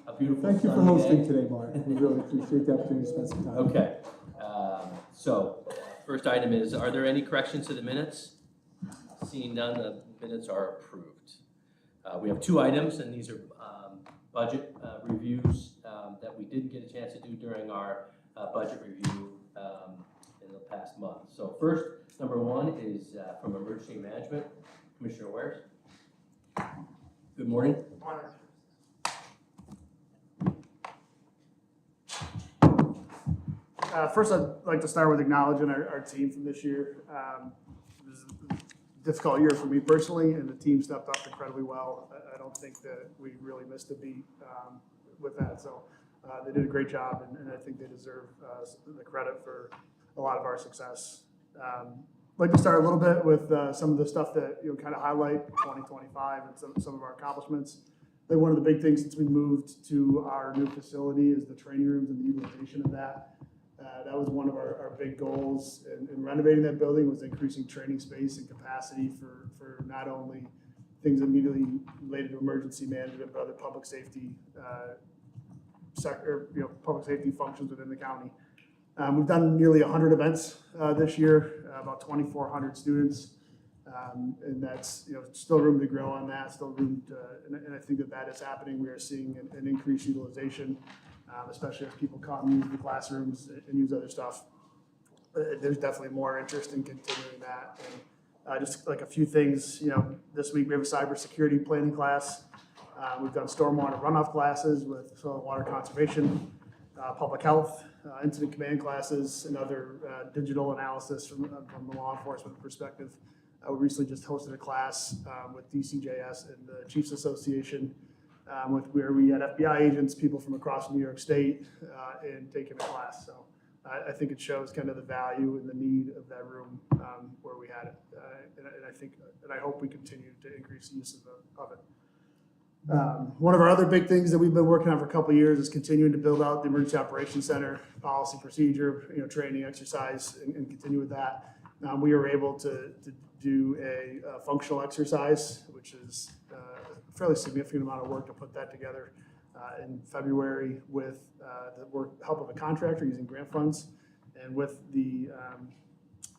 a beautiful Thank you for sunny hosting day. today, Mark. We really appreciate the opportunity to spend some time. Okay, so first item is, are there any corrections to the minutes? Seeing none, the minutes are approved. We have two items, and these are budget reviews that we didn't get a chance to do during our budget review in the past month. So first, number one is from Emergency Management, Commissioner Wares. Good morning. Good morning. First, I'd like to start with acknowledging our team from this year. It was a difficult year for me personally, and the team stepped up incredibly well. I don't think that we really missed a beat with that. So they did a great job, and I think they deserve the credit for a lot of our success. I'd like to start a little bit with some of the stuff that kind of highlight 2025 and some of our accomplishments. I think one of the big things since we moved to our new facility is the training rooms and the utilization of that. That was one of our big goals in renovating that building, was increasing training space and capacity for not only things immediately related to emergency management, but other public safety sector, public safety functions within the county. We've done nearly 100 events this year, about 2,400 students, and that's still room to grow on that. Still room to, and I think that is happening. We are seeing an increased utilization. Especially as people come use the classrooms and use other stuff. There's definitely more interest in continuing that. And just like a few things, this week we have a cybersecurity planning class. We've done stormwater runoff classes with soil and water conservation, public health, incident command classes, and other digital analysis from the law enforcement perspective. We recently just hosted a class with DCJS and the Chiefs Association, where we had FBI agents, people from across New York State, and taking a class. So I think it shows kind of the value and the need of that room where we had it, and I hope we continue to increase the use of it. One of our other big things that we've been working on for a couple of years is continuing to build out the Emergency Operations Center, policy, procedure, training, exercise, and continue with that. We were able to do a functional exercise, which is a fairly significant amount of work to put that together in February with the help of a contractor using grant funds, and with the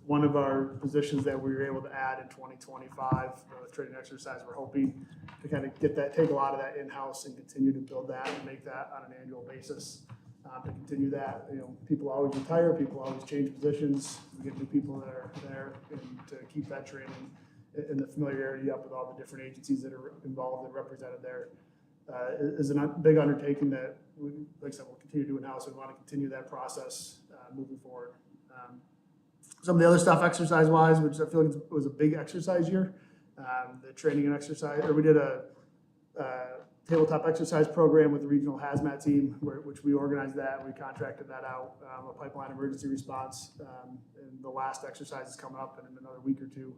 one of our positions that we were able to add in 2025 with training exercise. We're hoping to kind of take a lot of that in-house and continue to build that and make that on an annual basis. To continue that, people always retire, people always change positions. We get new people that are there, and to keep that training and the familiarity up with all the different agencies that are involved and represented there is a big undertaking that we, like I said, we'll continue to do in-house. We want to continue that process moving forward. Some of the other stuff exercise-wise, which I feel like was a big exercise year, the training and exercise, or we did a tabletop exercise program with the regional hazmat team, which we organized that. We contracted that out, a pipeline emergency response. And the last exercise is coming up in another week or two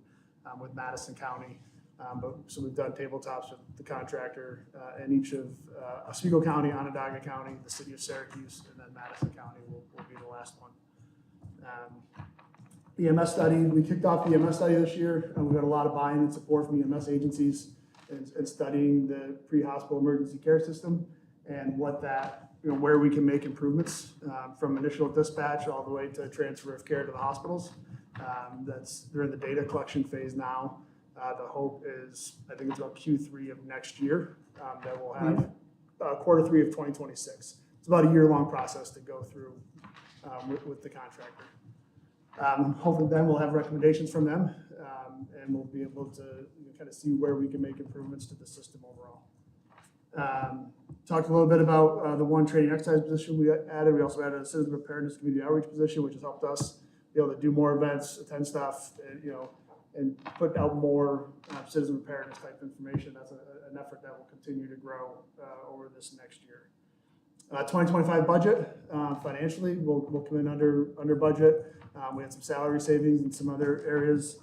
with Madison County. So we've done tabletops with the contractor in each of Oswego County, Onondaga County, the city of Syracuse, and then Madison County will be the last one. EMS study, we kicked off the EMS study this year, and we got a lot of buy-in and support from EMS agencies and studying the pre-hospital emergency care system and what that, where we can make improvements from initial dispatch all the way to transfer of care to the hospitals. They're in the data collection phase now. The hope is, I think it's about Q3 of next year that we'll have quarter 3 of 2026. It's about a year-long process to go through with the contractor. Hopefully then we'll have recommendations from them, and we'll be able to kind of see where we can make improvements to the system overall. Talked a little bit about the one training exercise position we added. We also added a citizen preparedness community outreach position, which has helped us be able to do more events, attend stuff, and put out more citizen preparedness type information. That's an effort that will continue to grow over this next year. 2025 budget, financially, we'll come in under budget. We had some salary savings in some other areas,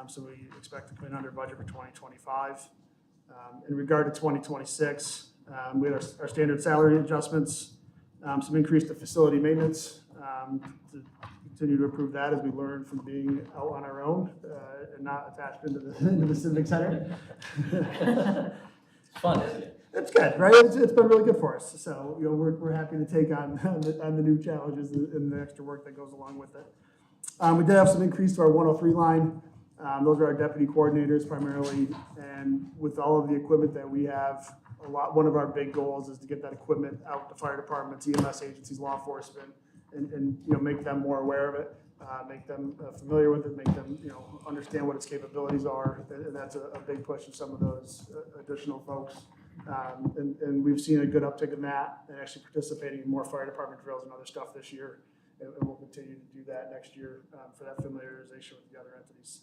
so we expect to come in under budget for 2025. In regard to 2026, we had our standard salary adjustments, some increase to facility maintenance, to continue to improve that as we learn from being out on our own and not attached into the civic center. It's fun, isn't it? It's good, right? It's been really good for us. So, we're happy to take on the new challenges and the extra work that goes along with it. We did have some increase to our 103 line. Those are our deputy coordinators primarily. And with all of the equipment that we have, one of our big goals is to get that equipment out to fire departments, EMS agencies, law enforcement, and make them more aware of it, make them familiar with it, make them understand what its capabilities are, and that's a big push of some of those additional folks. And we've seen a good uptick in that, and actually participating in more fire department drills and other stuff this year, and we'll continue to do that next year for that familiarization with the other entities.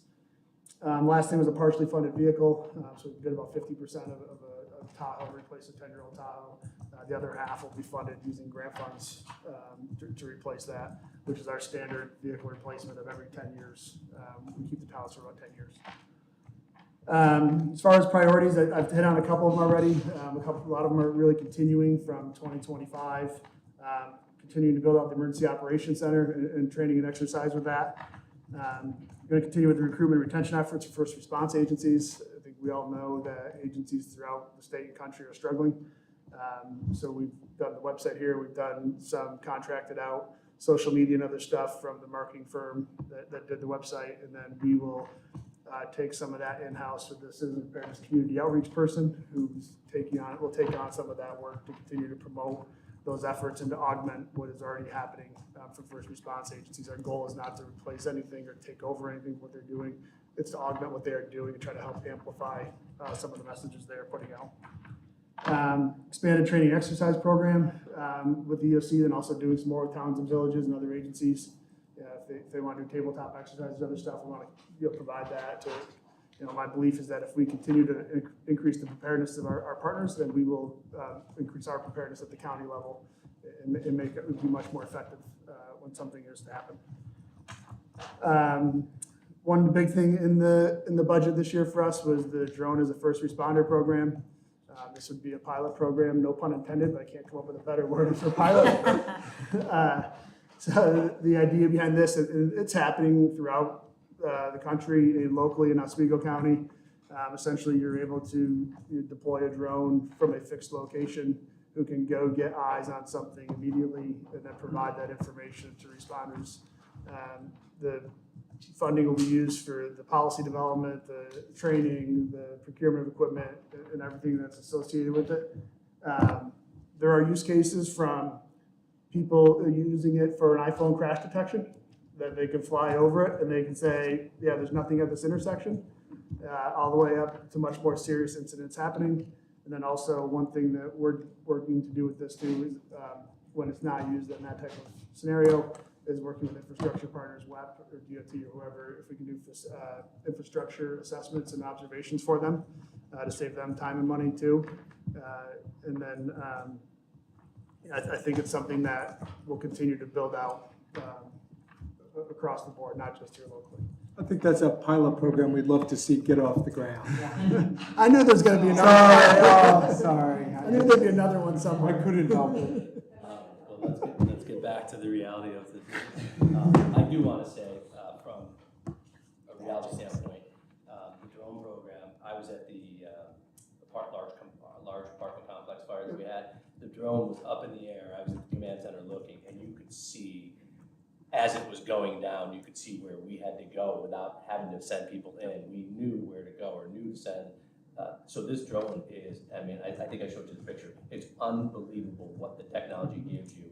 Last thing was a partially funded vehicle, so we did about 50% of a Tahoe, replace a 10-year-old Tahoe. The other half will be funded using grant funds to replace that, which is our standard vehicle replacement of every 10 years. We keep the Tahoes for about 10 years. As far as priorities, I've hit on a couple of them already. A lot of them are really continuing from 2025, continuing to build out the Emergency Operations Center and training and exercise with that. We're going to continue with the recruitment and retention efforts for first response agencies. I think we all know that agencies throughout the state and country are struggling. So we've done the website here. We've done some contracted out social media and other stuff from the marketing firm that did the website. And then we will take some of that in-house with the Citizen Preparedness Community Outreach person who's will take on some of that work to continue to promote those efforts and to augment what is already happening for first response agencies. Our goal is not to replace anything or take over anything what they're doing. It's to augment what they are doing and try to help amplify some of the messages they're putting out. Expanded training and exercise program with the EOC, and also doing some more with towns and villages and other agencies. If they want to do tabletop exercises and other stuff, we want to provide that. To, my belief is that if we continue to increase the preparedness of our partners, then we will increase our preparedness at the county level and make it be much more effective when something is to happen. One big thing in the budget this year for us was the drone as a first responder program. This would be a pilot program, no pun intended, but I can't come up with a better word for pilot. So the idea behind this, it's happening throughout the country and locally in Oswego County. Essentially, you're able to deploy a drone from a fixed location who can go get eyes on something immediately and then provide that information to responders. The funding will be used for the policy development, the training, the procurement of equipment, and everything that's associated with it. There are use cases from people using it for an iPhone crash detection, that they can fly over it and they can say, yeah, there's nothing at this intersection, all the way up to much more serious incidents happening. And then also one thing that we're working to do with this too is when it's not used in that type of scenario is working with infrastructure partners, WEP or DOT or whoever, if we can do infrastructure assessments and observations for them to save them time and money too. And then I think it's something that we'll continue to build out across the board, not just here locally. I think that's a pilot program we'd love to see get off the ground. I knew there's going to be another. Sorry. I knew there'd be another one somewhere. I couldn't help it. Well, let's get back to the reality of the. I do want to say, from a reality standpoint, the drone program. I was at the large apartment complex fire that we had. The drone was up in the air. I was at the command center looking, and you could see. As it was going down, you could see where we had to go without having to send people in. We knew where to go or knew to send. So this drone is, I think I showed you the picture. It's unbelievable what the technology gives you.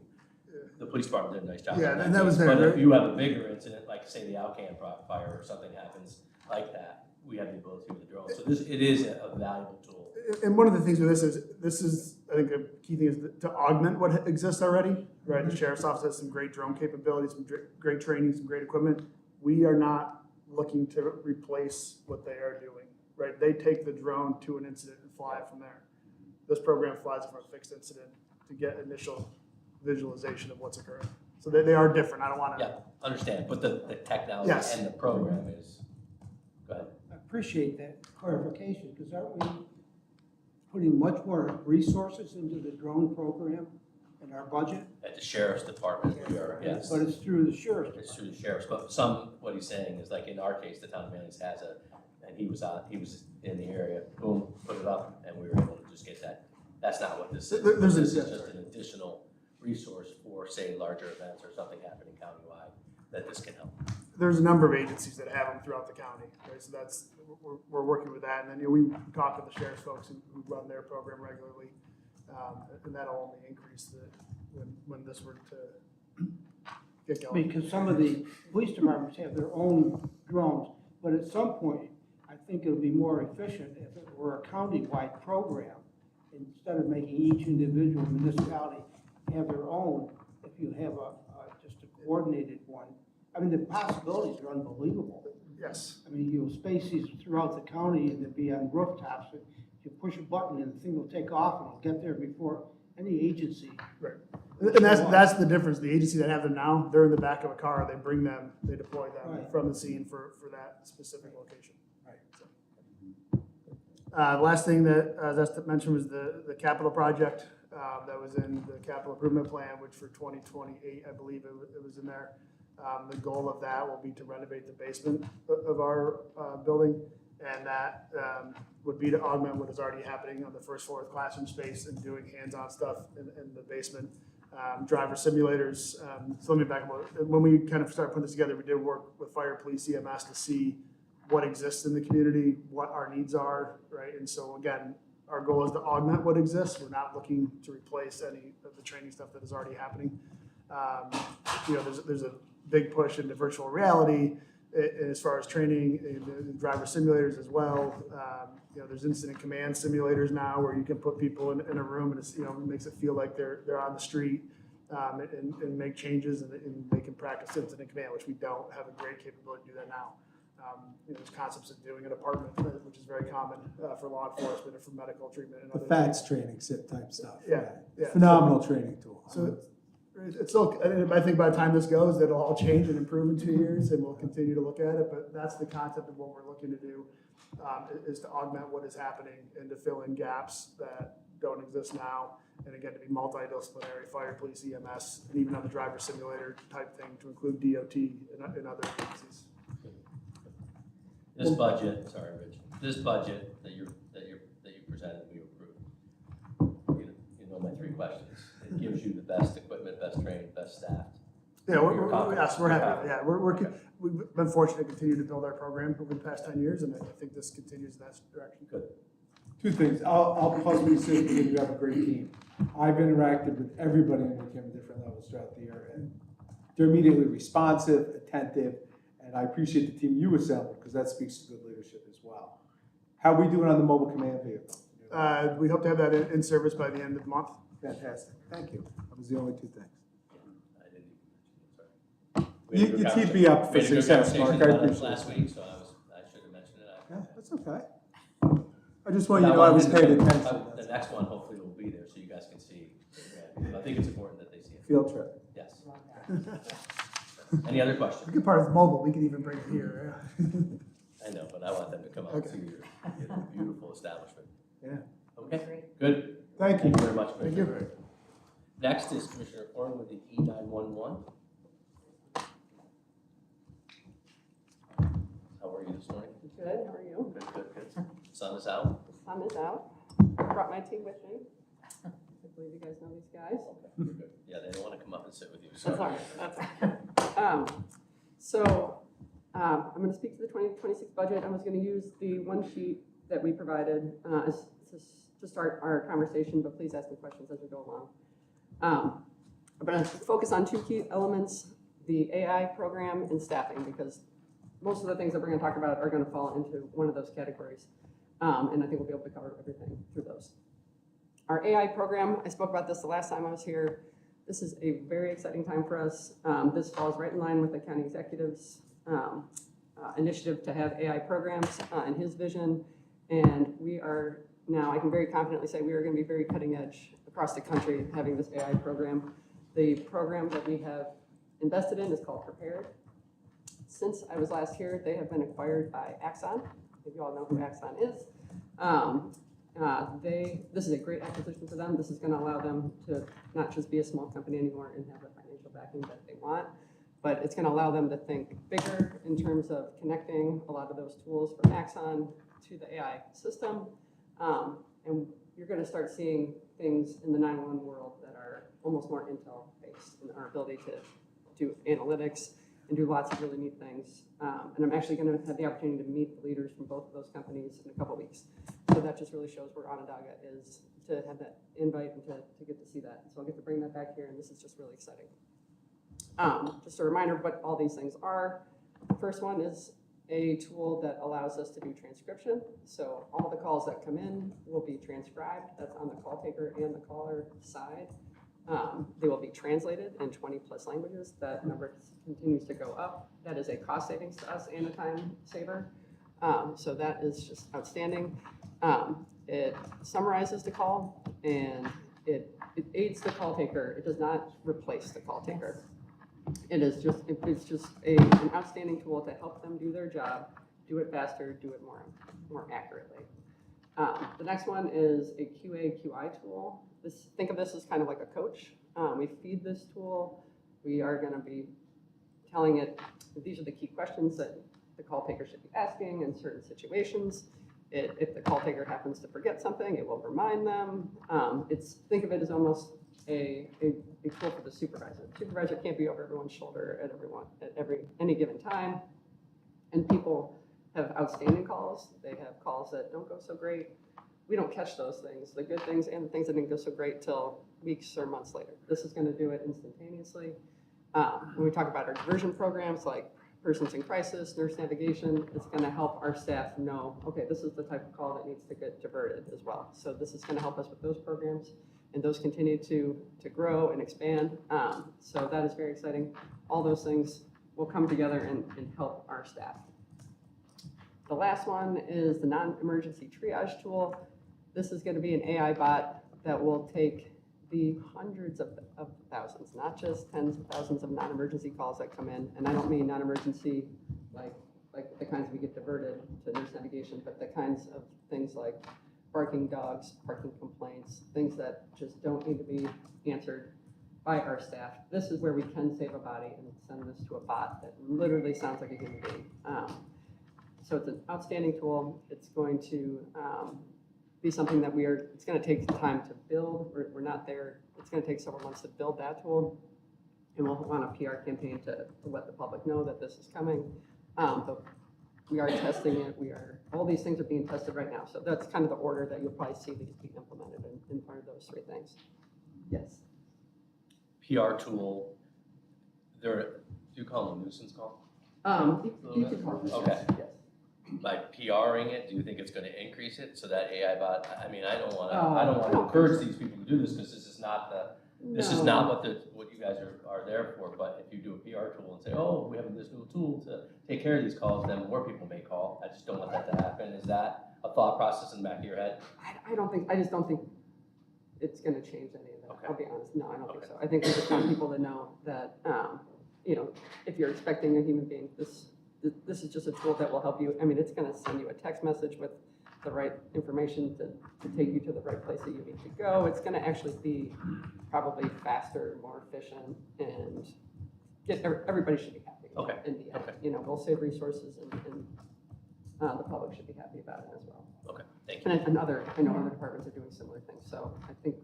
The police department did a nice job. Yeah, and that was there. But if you have a bigger incident, like say the Alcan fire or something happens like that, we have the ability with the drone. So it is a valuable tool. And one of the things with this is I think a key thing is to augment what exists already, right? The Sheriff's Office has some great drone capabilities, some great training, some great equipment. We are not looking to replace what they are doing, right? They take the drone to an incident and fly it from there. This program flies from a fixed incident to get initial visualization of what's occurring. So they are different. I don't want to. Yeah, understand. But the technology Yes. and the program is. Go ahead. I appreciate that clarification, because aren't we putting much more resources into the drone program in our budget? At the sheriff's department, we are, yes. But it's through the sheriff's It's department. through the sheriff's, but what he's saying is like in our case, the town of Manlius has and he was in the area, boom, put it up, and we were able to just get that that's not what this is. There's This is a- just an additional resource for, say, larger events or something happening countywide that this can help. There's a number of agencies that have them throughout the county, right? So we're working with that. And then, we talk with the sheriff's folks who run their program regularly. And that'll only increase when this were to get going. Because some of the police departments have their own drones, but at some point, I think it'll be more efficient if it were a countywide program. Instead of making each individual municipality have their own, if you have just a coordinated one. I mean, the possibilities are unbelievable. Yes. I mean, you'll space these throughout the county and they'll be on rooftops. You push a button and the thing will take off and it'll get there before any agency. Right. And that's the difference. The agency that have them now, they're in the back of a car, they bring them, they deploy them Right. from the scene for that specific location. Right. The last thing that Zesta mentioned was the capital project that was in the capital improvement plan, which for 2028, I believe it was in there. The goal of that will be to renovate the basement of our building, and that would be to augment what is already happening on the first floor of classroom space and doing hands-on stuff in the basement. Driver simulators. So let me back up. When we kind of started putting this together, we did work with fire, police, EMS to see what exists in the community, what our needs are, right? And so again, our goal is to augment what exists. We're not looking to replace any of the training stuff that is already happening. There's a big push into virtual reality as far as training and driver simulators as well. There's incident command simulators now where you can put people in a room and it makes it feel like they're on the street and make changes and they can practice incident command, which we don't have a great capability to do that now. There's concepts of doing an apartment, which is very common for law enforcement and for medical treatment and The other FATS training type stuff. Yeah. Phenomenal training tool. So it's still, I think by the time this goes, it'll all change and improve in 2 years, and we'll continue to look at it. But that's the concept of what we're looking to do, is to augment what is happening and to fill in gaps that don't exist now. And again, to be multidisciplinary, fire, police, EMS, and even on the driver simulator type thing to include DOT and other agencies. This budget, sorry, Rich, this budget that you presented, we approved. You know my 3 questions. It gives you the best equipment, best trained, best staffed. Yeah, we're happy. Yeah, we've been fortunate to continue to build our program over the past 10 years, and I think this continues in that direction. Good. 2 things. I'll puzzle say because you have a great team. I've interacted with everybody in the team at different levels throughout the year, and they're immediately responsive, attentive, and I appreciate the team you assembled because that speaks to good leadership as well. How are we doing on the mobile command vehicle? We hope to have that in service by the end of the month. Fantastic. Thank you. That was the only 2 things. I didn't even mention it, sorry. You teed me up for We had a good success, Mark. I conversation about it appreciate last it. week, so I should have mentioned it. Yeah, that's okay. I just want you to know I was paying attention. The next one hopefully will be there so you guys can see. I think it's important that they see it. Field trip. Yes. Any other The questions? good part is mobile, we can even bring it here. I know, but I want them to come out and see your beautiful establishment. Yeah. Okay, good. Thank you. Thank you very much, Thank Commissioner. you. Next is Commissioner Horn with the E911. How are you this morning? Good, how are you? Good. Sun is out. The sun is out. I brought my team with me. I believe you guys know these guys. We're good. Yeah, they don't want to come up and sit with you. That's all right, that's all right. I'm gonna speak to the 2026 budget. I was gonna use the one sheet that we provided to start our conversation, but please ask me questions as we go along. I'm gonna focus on 2 key elements, the AI program and staffing, because most of the things that we're gonna talk about are gonna fall into one of those categories. And I think we'll be able to cover everything through those. Our AI program, I spoke about this the last time I was here. This is a very exciting time for us. This falls right in line with the county executive's initiative to have AI programs and his vision. And we are now, I can very confidently say, we are going to be very cutting edge across the country having this AI program. The program that we have invested in is called Prepared. Since I was last here, they have been acquired by Axon. If you all know who Axon is. This is a great acquisition for them. This is going to allow them to not just be a small company anymore and have the financial backing that they want, but it's going to allow them to think bigger in terms of connecting a lot of those tools from Axon to the AI system. And you're gonna start seeing things in the 911 world that are almost more Intel based in our ability to do analytics and do lots of really neat things. And I'm actually gonna have the opportunity to meet the leaders from both of those companies in a couple weeks. So that just really shows where Onondaga is to have that invite and to get to see that. So I'll get to bring that back here, and this is just really exciting. Just a reminder of what all these things are. The first one is a tool that allows us to do transcription. So all the calls that come in will be transcribed. That's on the call taker and the caller side. They will be translated in 20 plus languages. That number continues to go up. That is a cost savings to us and a time saver. So that is just outstanding. It summarizes the call and it aids the call taker. It does not replace the call taker. It's just an outstanding tool to help them do their job, do it faster, do it more accurately. The next one is a QA/QI tool. Think of this as kind of like a coach. We feed this tool. We are going to be telling it these are the key questions that the call taker should be asking in certain situations. If the call taker happens to forget something, it will remind them. Think of it as almost a tool for the supervisor. The supervisor can't be over everyone's shoulder at any given time. And people have outstanding calls. They have calls that don't go so great. We don't catch those things, the good things and the things that didn't go so great till weeks or months later. This is going to do it instantaneously. When we talk about our diversion programs like persons in crisis, nurse navigation, it's going to help our staff know, okay, this is the type of call that needs to get diverted as well. So this is going to help us with those programs, and those continue to grow and expand. So that is very exciting. All those things will come together and help our staff. The last one is the non-emergency triage tool. This is going to be an AI bot that will take the hundreds of thousands, not just tens of thousands of non-emergency calls that come in. And I don't mean non-emergency like the kinds we get diverted to nurse navigation, but the kinds of things like barking dogs, parking complaints, things that just don't need to be answered by our staff. This is where we can save a body and send this to a bot that literally sounds like a human being. So it's an outstanding tool. It's going to be something that it's going to take time to build. We're not there. It's going to take several months to build that tool. And we'll run a PR campaign to let the public know that this is coming. But we are testing it. All these things are being tested right now. So that's kind of the order that you'll probably see these be implemented in part of those three things. Yes. PR tool, do you call them a nuisance call? You can call this. Okay. Yes. By PRing it, do you think it's going to increase it so that AI bot? I mean, I don't want to No. encourage these people to do this because this is not what you guys are there for. But if you do a PR tool and say, oh, we have this new tool to take care of these calls, then more people may call. I just don't want that to happen. Is that a thought process in the back of your head? I just don't think it's going to change any of that. Okay. I'll be honest. No, I don't think so. I think we just want people to know that, if you're expecting a human being, this is just a tool that will help you. I mean, it's going to send you a text message with the right information to take you to the right place that you need to go. It's going to actually be probably faster, more efficient, and everybody should be happy. Okay. In the end. Okay. We'll save resources and the public should be happy about it as well. Okay, thank you. And I know other departments are doing similar things, so I think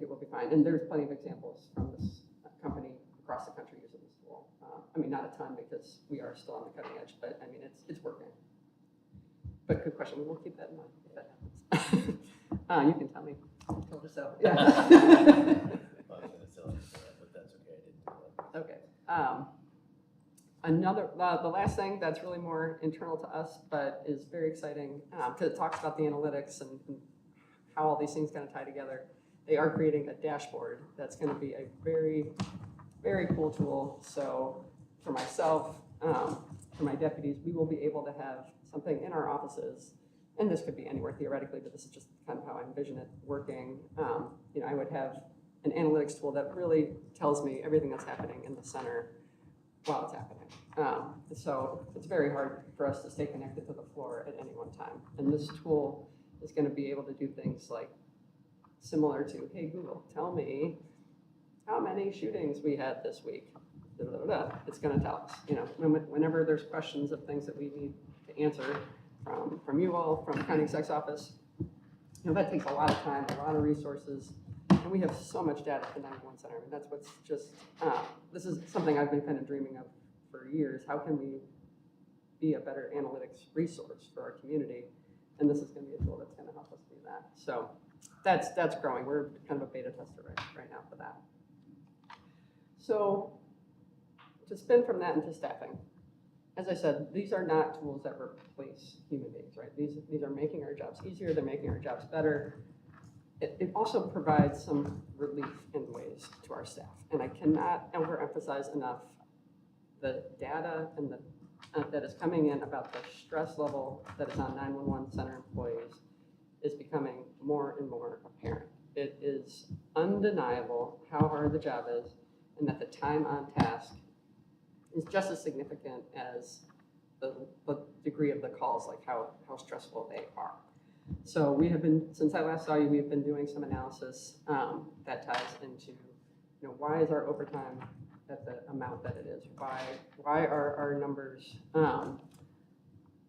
it will be fine. And there's plenty of examples from this company across the country using this tool. I mean, not a ton because we are still on the cutting edge, but I mean, it's working. But good question. We'll keep that in mind if that happens. You can tell me. Told us so. Yeah. Well, I was gonna tell you that, but that's okay. I didn't do it. Okay. The last thing that's really more internal to us, but is very exciting because it talks about the analytics and how all these things kind of tie together. They are creating a dashboard that's going to be a very, very cool tool. So for myself, for my deputies, we will be able to have something in our offices, and this could be anywhere theoretically, but this is just kind of how I envision it working. I would have an analytics tool that really tells me everything that's happening in the center while it's happening. So it's very hard for us to stay connected to the floor at any one time. And this tool is going to be able to do things like similar to, hey, Google, tell me how many shootings we had this week. It's going to tell us, whenever there's questions of things that we need to answer from you all, from the county exec's office, that takes a lot of time, a lot of resources, and we have so much data at the 911 center. I mean, that's what's just, this is something I've been kind of dreaming of for years. How can we be a better analytics resource for our community? And this is going to be a tool that's going to help us do that. So that's growing. We're kind of a beta tester right now for that. So to spin from that into staffing, as I said, these are not tools that replace human beings, right? These are making our jobs easier. They're making our jobs better. It also provides some relief in ways to our staff. And I cannot overemphasize enough the data and that is coming in about the stress level that is on 911 center employees is becoming more and more apparent. It is undeniable how hard the job is, and that the time on task is just as significant as the degree of the calls, like how stressful they are. So we have been, since I last saw you, we've been doing some analysis that ties into, why is our overtime at the amount that it is? Why are our numbers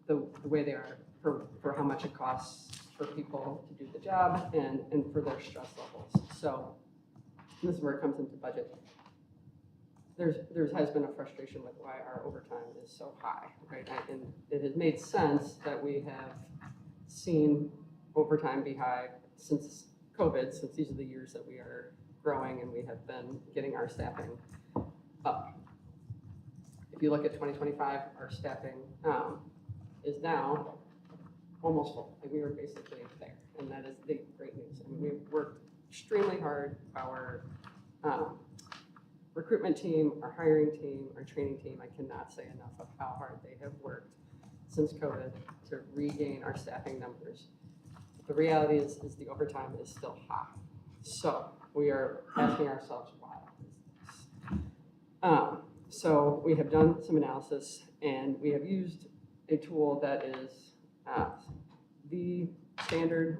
the way they are for how much it costs for people to do the job and for their stress levels? So this is where it comes into budget. There has been a frustration with why our overtime is so high, right? And it has made sense that we have seen overtime be high since COVID, since these are the years that we are growing and we have been getting our staffing up. If you look at 2025, our staffing is now almost full. Like we were basically there, and that is the great news. I mean, we've worked extremely hard. Our recruitment team, our hiring team, our training team, I cannot say enough of how hard they have worked since COVID to regain our staffing numbers. But the reality is the overtime is still high. So we are asking ourselves, why is this? So we have done some analysis, and we have used a tool that is the standard,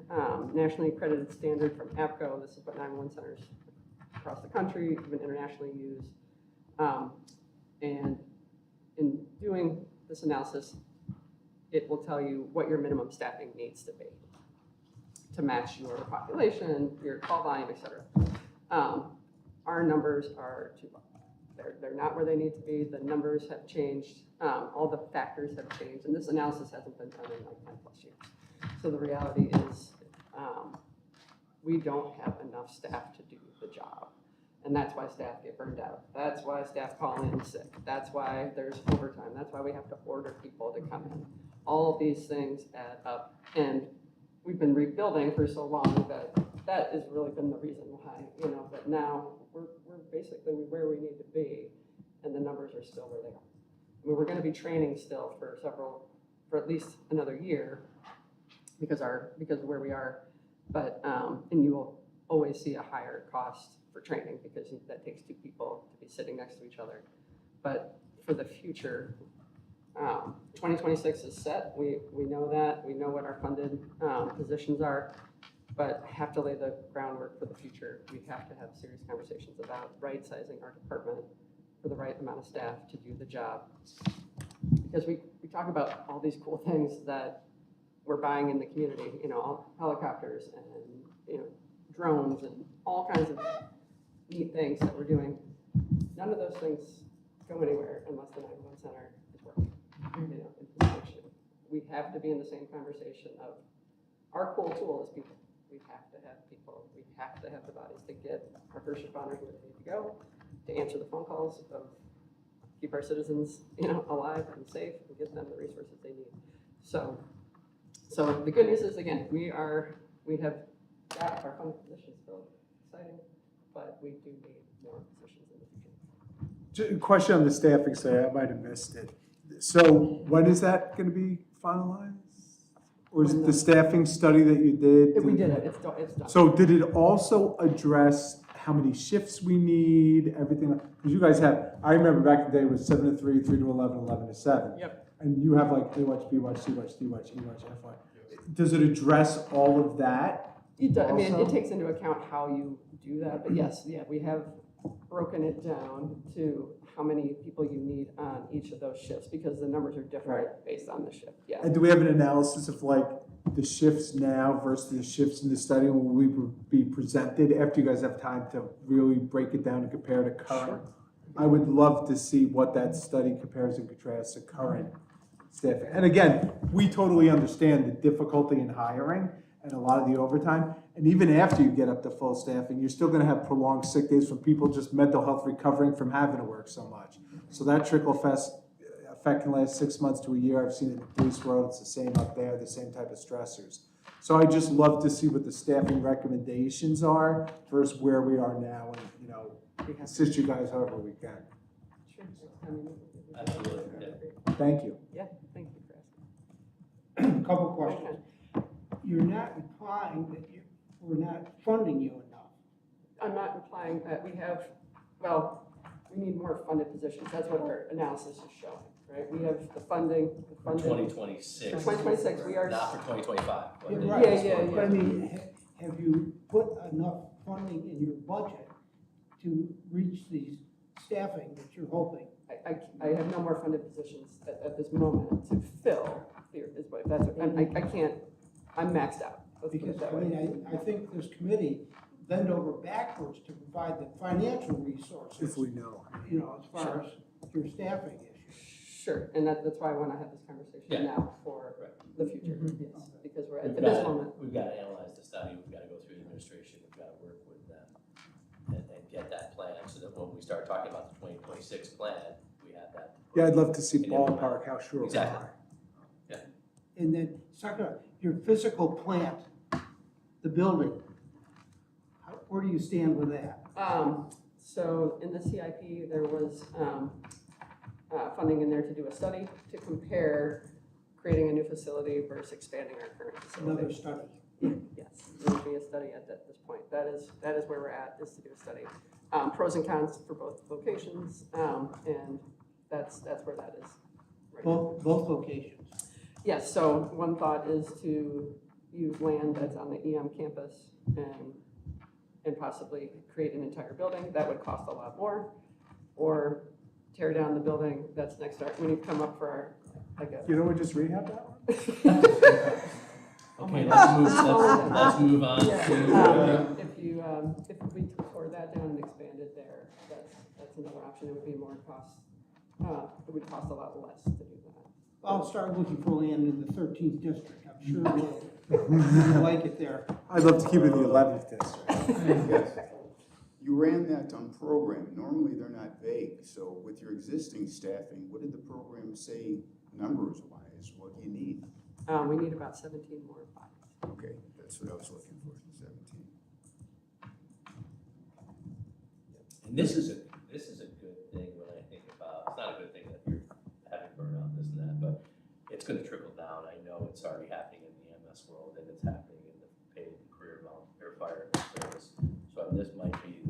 nationally accredited standard from APCO. This is what 911 centers across the country, even internationally use. And in doing this analysis, it will tell you what your minimum staffing needs to be to match your population, your call volume, et cetera. Our numbers are too low. They're not where they need to be. The numbers have changed. All the factors have changed. And this analysis hasn't been done in like 10 plus years. So the reality is we don't have enough staff to do the job. And that's why staff get burned out. That's why staff call in sick. That's why there's overtime. That's why we have to order people to come in. All of these things add up. And we've been rebuilding for so long that has really been the reason why, but now we're basically where we need to be, and the numbers are still where they are. I mean, we're going to be training still for at least another year because of where we are, but and you will always see a higher cost for training because that takes two people to be sitting next to each other. But for the future, 2026 is set. We know that. We know what our funded positions are, but have to lay the groundwork for the future. We have to have serious conversations about right-sizing our department for the right amount of staff to do the job. Because we talk about all these cool things that we're buying in the community, helicopters and drones and all kinds of neat things that we're doing. None of those things go anywhere unless the 911 center is working. We have to be in the same conversation of our cool tool is people. We have to have people. We have to have the bodies to get our first responders where they need to go, to answer the phone calls of keep our citizens, alive and safe and give them the resources they need. So the good news is, again, we have got our funded positions filled. Exciting, but we do need more positions in the future. Question on the staffing side, I might have missed it. So when is that going to be finalized? Or is it the staffing study that you did? We did it, it's done. So did it also address how many shifts we need, everything? Because you guys have, I remember back in the day it was 7 to 3, 3 to 11, 11 to 7. Yep. And you have like A watch, B watch, C watch, D watch, E watch, F watch. Does it address all of that? It does. I mean, Also? it takes into account how you do that, but yes, we have broken it down to how many people you need on each of those shifts, because the numbers are different based on the shift, yeah. And do we have an analysis of like the shifts now versus the shifts in the study? Will we be presented after you guys have time to really break it down and compare to current? I would love to see what that study compares and contrasts to current staffing. And again, we totally understand the difficulty in hiring and a lot of the overtime. And even after you get up to full staffing, you're still gonna have prolonged sick days from people just mental health recovering from having to work so much. So that trickle effect in the last 6 months to a year, I've seen it in the police world, it's the same up there, the same type of stressors. So I just love to see what the staffing recommendations are versus where we are now and, you know, assist you guys however we can. Sure. I mean, Absolutely, Thank you. yeah, thank you for asking. A couple questions. You're not implying that we're not funding you enough. I'm not implying that we have, well, we need more funded positions. That's what our analysis is showing, right? We have the funding. For 2026. For 2026, we are. Not for 2025. but Yeah, it- right. Yeah. But I mean, have you put enough funding in your budget to reach these staffing that you're hoping? I have no more funded positions at this moment to fill, is what, that's, I can't, I'm maxed out. Let's put it Because, that I way. mean, I think this committee bend over backwards to provide the financial resources, If we know. you know, as far as your staffing issues. Sure, and that's why I want to have this conversation Yeah. now for the future, yes, because we're We've at this got, moment. we've got to analyze the study, we've got to go through the administration, we've got to work with them and get that plan so that when we start talking about the 2026 plan, we have that. Yeah, I'd love to see And ballpark how sure we Exactly. are. And then, second, your physical plant, the building, where do you stand with that? So in the CIP, there was funding in there to do a study to compare creating a new facility versus expanding our current Another facility. study. Yes, there will be a study at this point. That is where we're at, is to do a study. Pros and cons for both locations, and that's where that is. Right now. Both locations. Yes, so one thought is to use land that's on the EM campus and possibly create an entire building. That would cost a lot more. Or tear down the building that's next to our, when you come up for our, I guess. You know, we just rehab that one? Okay, let's move on Yeah, to, if we tore that down and expanded there, that's another option. It would be more cost, it would cost a lot less to do that. I'll start looking for land in the 13th district. I'm sure you'll like it there. I'd love to keep it in the 11th district. Yes. You ran that program. Normally, they're not vague. So with your existing staffing, what did the program say numbers-wise? What do you need? We need about 17 more bodies. Okay, that's what I was looking for, 17. and this is a good thing when I think about, it's not a good thing that you're having burnout, this and that, but it's gonna trickle down. I know it's already happening in the EMS world and it's happening in the paid career volunteer fire service. So this might be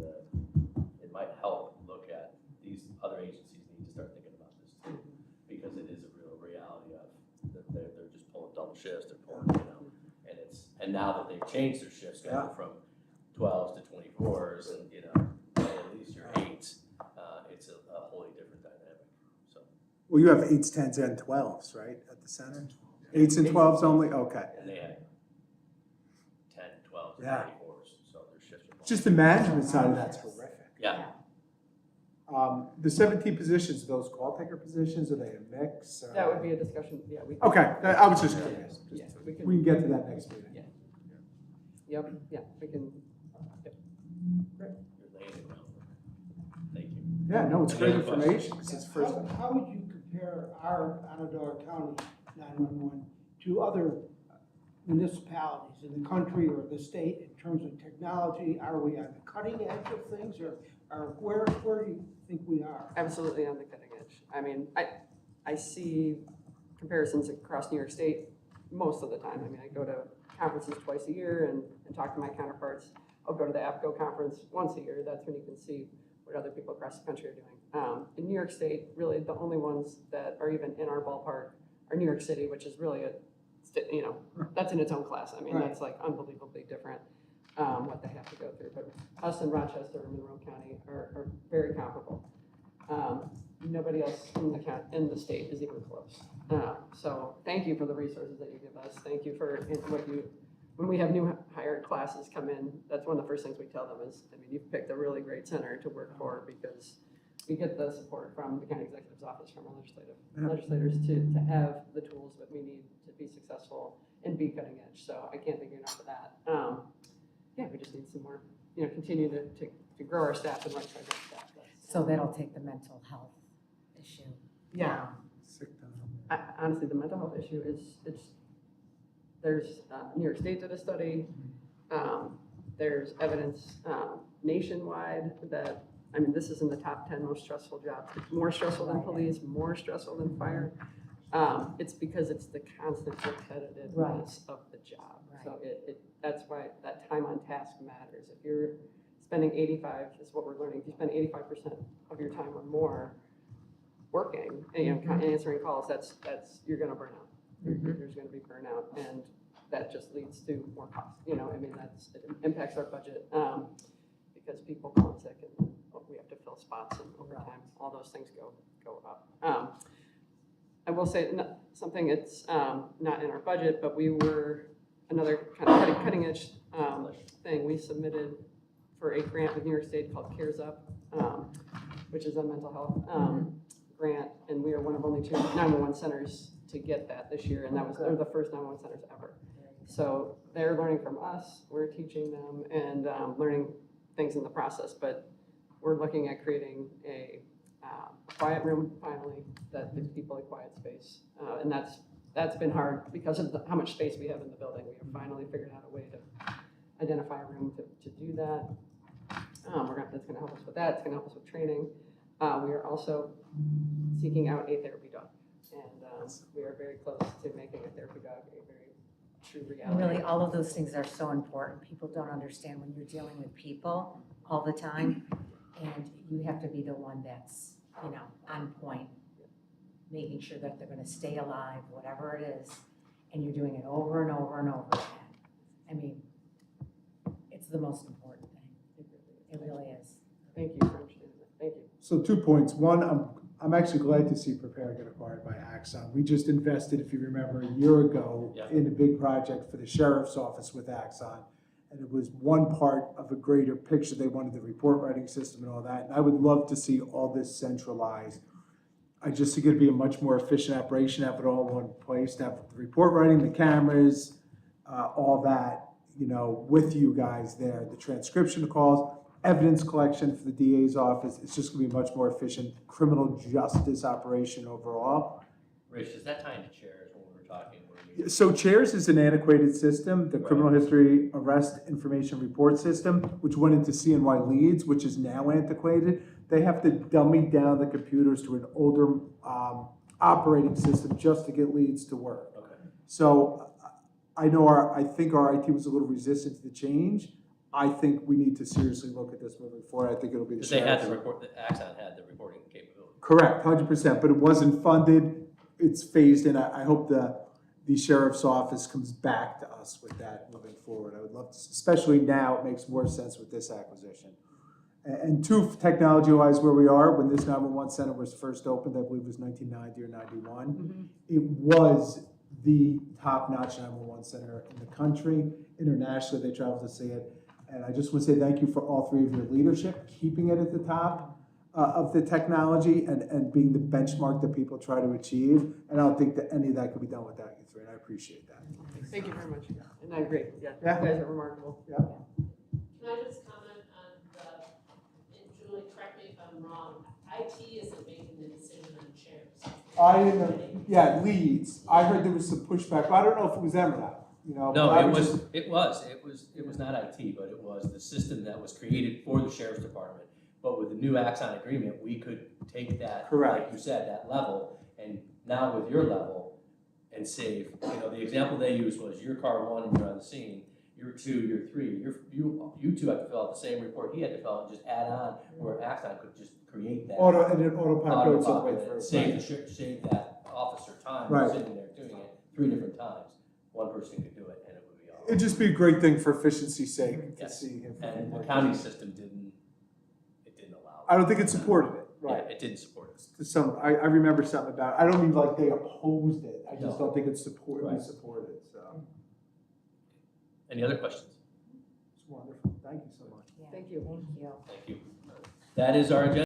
it might help look at these other agencies need to start thinking about this too. Because it is a real reality of that they're just pulling double shifts, they're pulling, and now that they've changed their shift schedule from 12s to 24s and, at least your 8s, it's a wholly different dynamic, so. Well, you have 8s, 10s, and 12s, right, at the center? 8s and 12s only? Okay. And they had 10, 12s, and Yeah. 24s, so their shifts are. Just the management side of that's horrific. Yeah, The 17 positions, those call taker positions, are they a mix? That would be a discussion, yeah. We Okay, I was just curious. Yeah, we We can, can get to that next meeting. yep, yeah, we can. you're laying the groundwork. Thank you. Yeah, no, it's great Any other information. This is first. How would you compare our Onondaga County 911 to other municipalities in the country or the state in terms of technology? Are we on the cutting edge of things, or where do you think we are? Absolutely on the cutting edge. I mean, I see comparisons across New York State most of the time. I mean, I go to conferences twice a year and talk to my counterparts. I'll go to the APCO conference once a year. That's when you can see what other people across the country are doing. In New York State, really the only ones that are even in our ballpark are New York City, which is really that's in its own class. I mean, Right. that's like unbelievably different. what they have to go through. But us in Rochester and Monroe County are very comparable. Nobody else in the state is even close. So thank you for the resources that you give us. Thank you for when we have new hired classes come in, that's one of the first things we tell them is, I mean, you've picked a really great center to work for because we get the support from the county executive's office, from our legislators to have the tools that we need to be successful and be cutting edge. So I can't thank you enough for that. Yeah, we just need some more, continue to grow our staff and right-size our staff. So that'll take the mental health issue. Yeah. Sick time. Honestly, the mental health issue there's New York State did a study. There's evidence nationwide that, I mean, this is in the top 10 most stressful jobs. It's more stressful than police, more stressful than fire. It's because it's the constant repetitiveness of the job. Right. So that's why that time on task matters. If you're spending 85, this is what we're learning, if you spend 85% of your time or more working and answering calls, that's you're gonna burn out. There's gonna be burnout, and that just leads to more costs. I mean, it impacts our budget because people call in sick and we have to fill spots, and over time, all those things go up. I will say something that's not in our budget, but we were another kind of cutting edge thing. We submitted for a grant with New York State called CARES Up, which is a mental health grant, and we are one of only 2 911 centers to get that this year, and they're the first 911 centers ever. So they're learning from us, we're teaching them, and learning things in the process, but we're looking at creating a quiet room finally that gives people a quiet space, and that's been hard because of how much space we have in the building. We have finally figured out a way to identify a room to do that. That's going to help us with that. It's going to help us with training. We are also seeking out a therapy dog, and we are very close to making a therapy dog a very true reality. And really, all of those things are so important. People don't understand when you're dealing with people all the time, and you have to be the one that's, on point, making sure that they're gonna stay alive, whatever it is, and you're doing it over and over and over again. I mean, it's the most important thing. It really is. Thank you for understanding that. Thank you. So 2 points. One, I'm actually glad to see Prepare get acquired by Axon. We just invested, if you remember, a year ago in a big project for the sheriff's office with Axon. And it was one part of a greater picture. They wanted the report writing system and all that. And I would love to see all this centralized. I just think it'd be a much more efficient operation, have it all in one place, to have the report writing, the cameras, all that, with you guys there, the transcription of calls, evidence collection for the DA's office. It's just gonna be a much more efficient criminal justice operation overall. Rich, does that tie into chairs when we were talking? So CHAIRS is an antiquated system, the Criminal History Arrest Information Report System, which went into CNY Leads, which is now antiquated. They have to dummy down the computers to an older operating system just to get leads to work. Okay. So I think our IT was a little resistant to the change. I think we need to seriously look at this moving forward. I think it'll be the Because they had sheriff's. the Axon had the reporting capability. Correct, 100%, but it wasn't funded. It's phased in. I hope the sheriff's office comes back to us with that moving forward. I would love to, especially now, it makes more sense with this acquisition. And 2, technology-wise, where we are, when this 911 center was first opened, I believe it was 1990 or 91, it was the top-notch 911 center in the country. Internationally, they traveled to see it. And I just want to say thank you for all 3 of your leadership, keeping it at the top of the technology and being the benchmark that people try to achieve. And I don't think that any of that could be done without you 3, and I appreciate that. Thank you very much. And I agree. Yeah, Yeah. you guys are remarkable. Yeah. Can I just comment on and Julie, correct me if I'm wrong, IT isn't making the decision on chairs. Leads. I heard there was some pushback, but I don't know if it was them or not. No, I it was was not IT, but it was the system that was created for the sheriff's department. But with the new Axon agreement, we could take that, Correct. like you said, that level, and now with your level, and save. The example they used was your car 1 and you're on the scene, your 2, your 3, you 2 have to fill out the same report he had to fill out and just add on, where Axon could just create that. Autopilot all the way through. Save that officer time Right. sitting there doing it 3 different times. One person could do it, and it would be all. It'd just be a great thing for efficiency's sake to Yes. see him. And the county system didn't allow. I don't think it supported it, Yeah, right? it didn't support it. I remember something about it. I don't mean like they opposed it. I just No. don't think it's supported, Right. so. Any other questions? It's wonderful. Thank you so much. Yeah, Thank you. Thank you. Thank you. That is our agenda.